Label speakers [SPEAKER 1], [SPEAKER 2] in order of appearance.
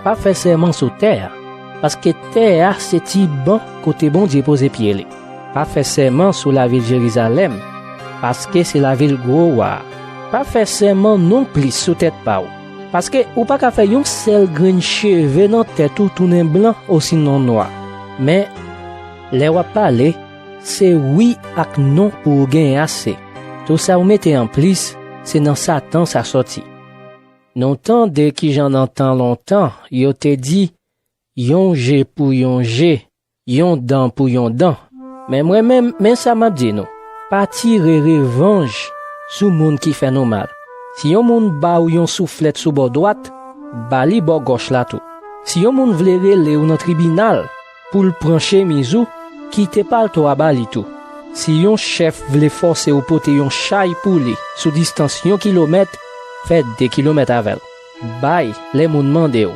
[SPEAKER 1] pas faire serment sur terre. Parce que terre, c'est ti ban côté bon Dieu posé pied li. Pas faire serment sur la ville Jérusalem. Parce que c'est la ville gros wa. Pas faire serment non plus sous tête pa ou. Parce que ou pas ka faire yon seul grain cheveux dans tête ou tourner blanc ou sinon noir. Mais les wa parler, c'est oui ak non pour gagner assez. Tout ça ou mettez en plus, c'est dans Satan sa sorti. Non tant de qui j'en entends longtemps, yo te dit yon G pour yon G, yon dent pour yon dent. Mais moi-même, ça m'a dit non. Pas tirer revanche sous moun qui fait nous mal. Si yon moun ba ou yon soufflette sous bord droite, bali bord gauche là tout. Si yon moun vle rele ou nan tribunal, pour le prancher mizou, quitte pas le toa bali tout. Si yon chef vle forcer ou pote yon chay pour li, sous distance yon kilomètre, fait 2 kilomètres avec. Bay, les moun mande ou.